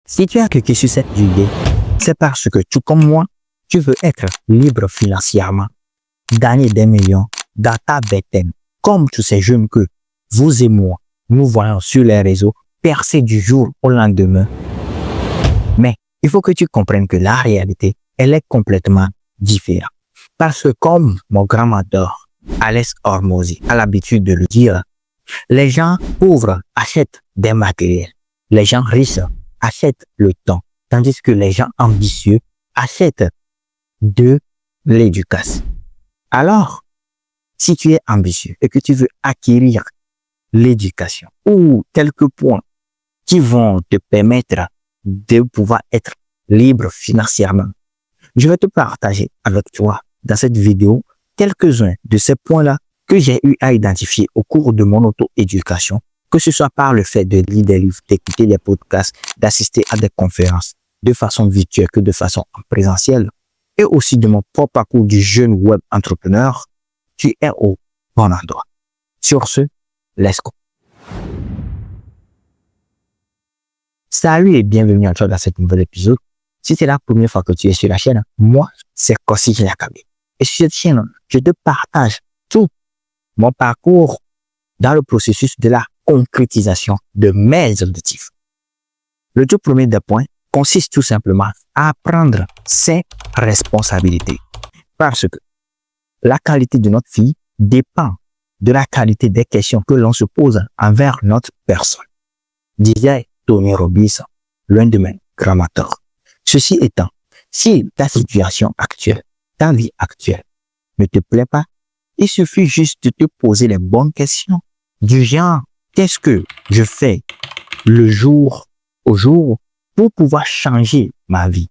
Si tu as cliqué sur cette vidéo, c'est parce que tout comme moi, tu veux être libre financièrement, gagner des millions dans ta vingtaine, comme tous ces jeunes que vous et moi, nous voyons sur les réseaux percer du jour au lendemain. Mais il faut que tu comprennes que la réalité, elle est complètement différente. Parce que comme mon grand mentor, Alex Hormozi, a l'habitude de le dire, les gens pauvres achètent des matériels. Les gens riches achètent le temps. Tandis que les gens ambitieux achètent de l'éducation. Alors, si tu es ambitieux et que tu veux acquérir l'éducation ou quelques points qui vont te permettre de pouvoir être libre financièrement, je vais te partager avec toi dans cette vidéo quelques-uns de ces points-là que j'ai eu à identifier au cours de mon auto-éducation, que ce soit par le fait de lire des livres, d'écouter des podcasts, d'assister à des conférences de façon virtuelle que de façon présentielle, et aussi de mon propre parcours du jeune web entrepreneur. Tu es au bon endroit. Sur ce, let's go. Salut et bienvenue à toi dans cet nouvel épisode. Si c'est la première fois que tu es sur la chaîne, moi, c'est Kossi Nyakabe. Et sur cette chaîne, je te partage tout mon parcours dans le processus de la concrétisation de mes objectifs. Le tout premier des points consiste tout simplement à prendre ses responsabilités. Parce que la qualité de notre vie dépend de la qualité des questions que l'on se pose envers notre personne. Disait Tony Robbins, l'un de mes grands mentors. Ceci étant, si ta situation actuelle, ta vie actuelle ne te plaît pas, il suffit juste de te poser les bonnes questions du genre, qu'est-ce que je fais le jour au jour pour pouvoir changer ma vie?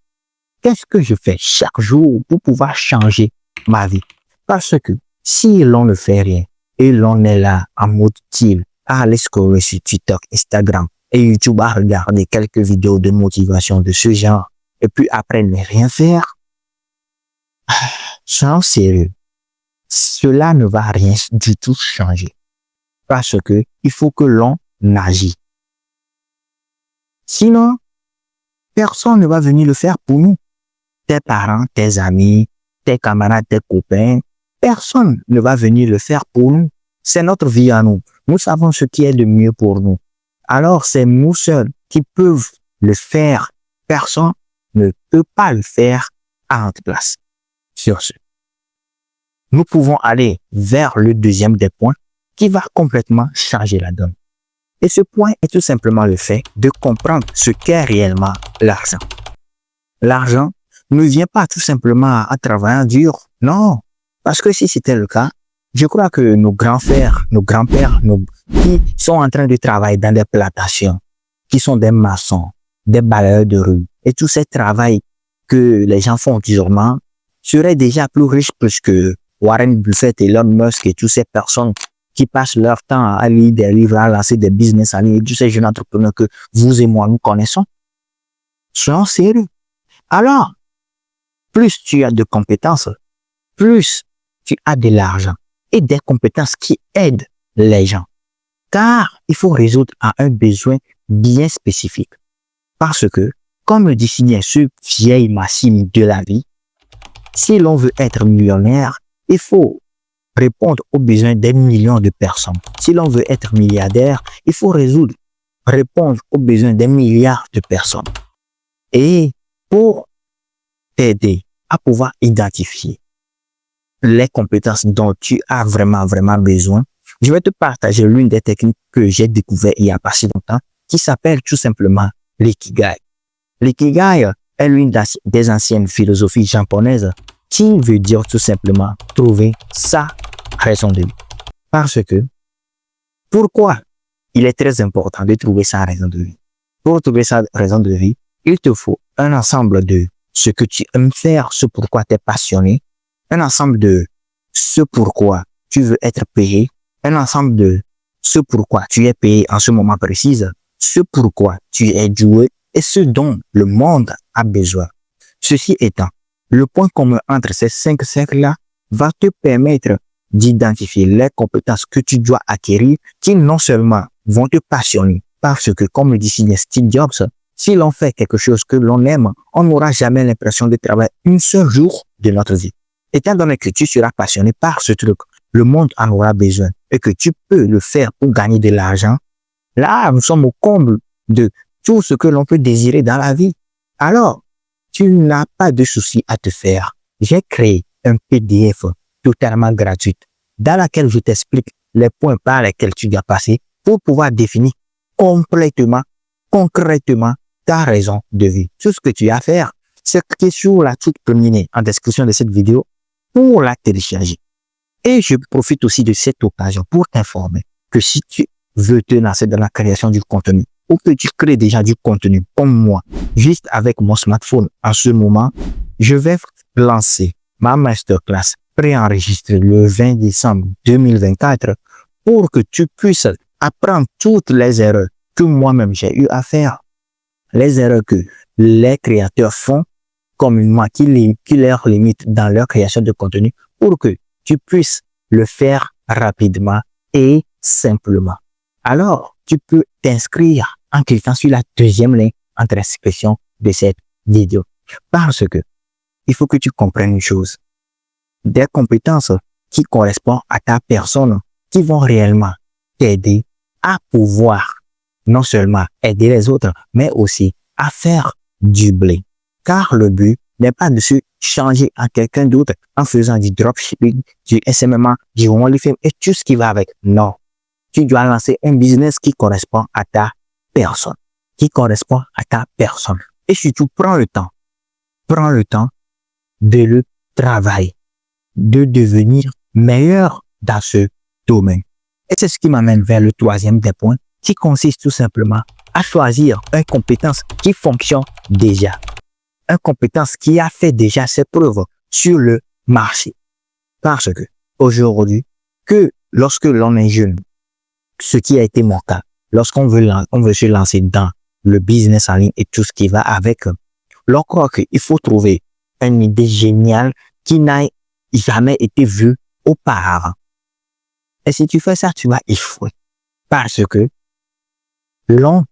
Qu'est-ce que je fais chaque jour pour pouvoir changer ma vie? Parce que si l'on ne fait rien et l'on est là en mode chill, à aller scroller sur TikTok, Instagram et YouTube à regarder quelques vidéos de motivation de ce genre et puis après ne rien faire, soyons sérieux. Cela ne va rien du tout changer. Parce que il faut que l'on agisse. Sinon, personne ne va venir le faire pour nous. Tes parents, tes amis, tes camarades, tes copains, personne ne va venir le faire pour nous. C'est notre vie à nous. Nous savons ce qui est de mieux pour nous. Alors, c'est nous seuls qui peuvent le faire. Personne ne peut pas le faire à notre place. Sur ce, nous pouvons aller vers le deuxième des points qui va complètement changer la donne. Et ce point est tout simplement le fait de comprendre ce qu'est réellement l'argent. L'argent ne vient pas tout simplement à travailler dur. Non. Parce que si c'était le cas, je crois que nos grands-pères, qui sont en train de travailler dans des plantations, qui sont des maçons, des balayeurs de rue, et tous ces travails que les gens font durement, seraient déjà plus riches plus que Warren Buffett, Elon Musk et toutes ces personnes qui passent leur temps à lire des livres, à lancer des business en ligne, tous ces jeunes entrepreneurs que vous et moi nous connaissons. Soyons sérieux. Alors, plus tu as de compétences, plus tu as de l'argent et des compétences qui aident les gens. Car il faut résoudre à un besoin bien spécifique. Parce que, comme le dit ce vieil maxime de la vie, si l'on veut être millionnaire, il faut répondre aux besoins des millions de personnes. Si l'on veut être milliardaire, il faut répondre aux besoins des milliards de personnes. Et pour t'aider à pouvoir identifier les compétences dont tu as vraiment besoin, je vais te partager l'une des techniques que j'ai découvert il y a pas si longtemps, qui s'appelle tout simplement l'ikigai. L'ikigai est l'une des anciennes philosophies japonaises qui veut dire tout simplement trouver sa raison de vie. Parce que, pourquoi il est très important de trouver sa raison de vie? Pour trouver sa raison de vie, il te faut un ensemble de ce que tu aimes faire, ce pourquoi tu es passionné, un ensemble de ce pourquoi tu veux être payé, un ensemble de ce pourquoi tu es payé en ce moment précis, ce pourquoi tu es doué et ce dont le monde a besoin. Ceci étant, le point commun entre ces 5 cercles-là va te permettre d'identifier les compétences que tu dois acquérir qui non seulement vont te passionner parce que, comme le dit Steve Jobs, Si l'on fait quelque chose que l'on aime, on n'aura jamais l'impression de travailler un seul jour de notre vie. Étant donné que tu seras passionné par ce truc, le monde en aura besoin et que tu peux le faire pour gagner de l'argent, là, nous sommes au comble de tout ce que l'on peut désirer dans la vie. Alors, tu n'as pas de souci à te faire. J'ai créé un PDF totalement gratuit dans lequel je t'explique les points par lesquels tu dois passer pour pouvoir définir complètement, concrètement ta raison de vie. Tout ce que tu as à faire, c'est cliquer sur la toute première en description de cette vidéo pour la télécharger. Et je profite aussi de cette occasion pour t'informer que si tu veux te lancer dans la création du contenu ou que tu crées déjà du contenu comme moi, juste avec mon smartphone en ce moment, je vais lancer ma masterclass préenregistrée le 20 décembre 2024 pour que tu puisses apprendre toutes les erreurs que moi-même j'ai eu à faire, les erreurs que les créateurs font communément, qui leur limitent dans leur création de contenu pour que tu puisses le faire rapidement et simplement. Alors, tu peux t'inscrire en cliquant sur la deuxième ligne en description de cette vidéo. Parce que il faut que tu comprennes une chose. Des compétences qui correspondent à ta personne, qui vont réellement t'aider à pouvoir non seulement aider les autres, mais aussi à faire du blé. Car le but n'est pas de se changer en quelqu'un d'autre en faisant du dropshipping, du SMMA, du OnlyFans et tout ce qui va avec. Non. Tu dois lancer un business qui correspond à ta personne. Et surtout, prends le temps de le travailler, de devenir meilleur dans ce domaine. Et c'est ce qui m'amène vers le troisième des points, qui consiste tout simplement à choisir une compétence qui fonctionne déjà. Une compétence qui a fait déjà ses preuves sur le marché. Parce que aujourd'hui, que lorsque l'on est jeune, ce qui a été mon cas, lorsqu'on veut se lancer dans le business en ligne et tout ce qui va avec, l'on croit qu'il faut trouver une idée géniale qui n'a jamais été vue auparavant. Et si tu fais ça, tu vas échouer. Parce que l'on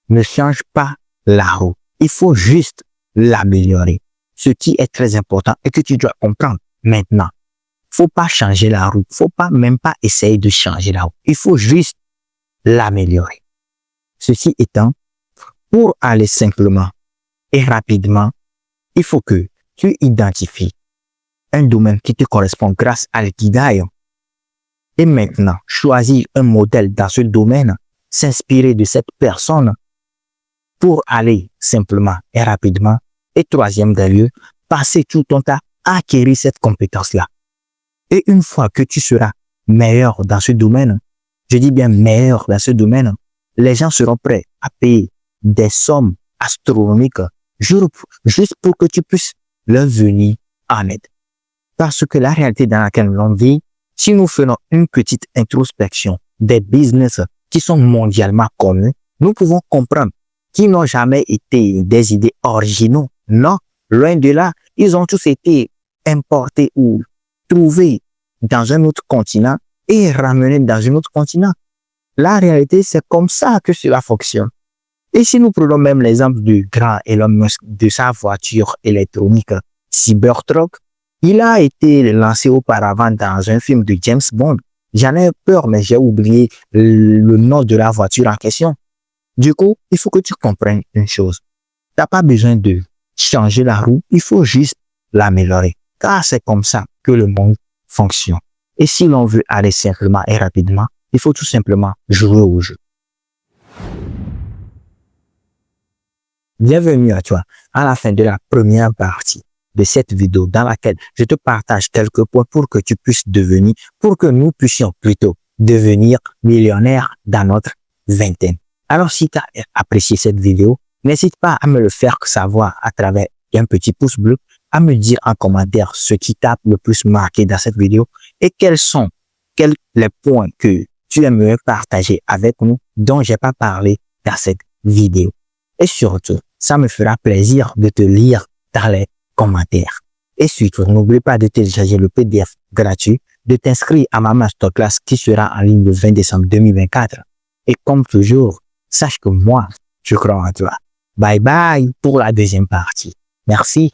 ne change pas la roue. Il faut juste l'améliorer. Ce qui est très important et que tu dois comprendre maintenant. Faut pas changer la roue. Faut pas même pas essayer de changer la roue. Il faut juste l'améliorer. Ceci étant, pour aller simplement et rapidement, il faut que tu identifies un domaine qui te correspond grâce à l'ikigai. Et maintenant, choisir un modèle dans ce domaine, s'inspirer de cette personne pour aller simplement et rapidement. Et troisième des lieux, passer tout ton temps à acquérir cette compétence-là. Et une fois que tu seras meilleur dans ce domaine, je dis bien meilleur dans ce domaine, les gens seront prêts à payer des sommes astronomiques juste pour que tu puisses leur venir en aide. Parce que la réalité dans laquelle l'on vit, si nous faisons une petite introspection des business qui sont mondialement connus, nous pouvons comprendre qu'ils n'ont jamais été des idées originaux. Non, loin de là, ils ont tous été importés ou trouvés dans un autre continent et ramenés dans un autre continent. La réalité, c'est comme ça que cela fonctionne. Et si nous prenons même l'exemple du grand Elon Musk, de sa voiture électronique Cybertruck, il a été lancé auparavant dans un film de James Bond. J'en ai peur, mais j'ai oublié le nom de la voiture en question. Du coup, il faut que tu comprennes une chose. Tu n'as pas besoin de changer la roue, il faut juste l'améliorer. Car c'est comme ça que le monde fonctionne. Et si l'on veut aller simplement et rapidement, il faut tout simplement jouer au jeu. Bienvenue à toi à la fin de la première partie de cette vidéo dans laquelle je te partage quelques points pour que tu puisses devenir, pour que nous puissions plutôt devenir millionnaires dans notre vingtaine. Alors si tu as apprécié cette vidéo, n'hésite pas à me le faire savoir à travers un petit pouce bleu, à me dire en commentaire ce qui t'a le plus marqué dans cette vidéo et quels sont les points que tu aimerais partager avec nous dont j'ai pas parlé dans cette vidéo. Et surtout, ça me fera plaisir de te lire dans les commentaires. Et surtout, n'oublie pas de télécharger le PDF gratuit, de t'inscrire à ma masterclass qui sera en ligne le 20 décembre 2024. Et comme toujours, sache que moi, Je crois en toi. Bye bye pour la deuxième partie. Merci.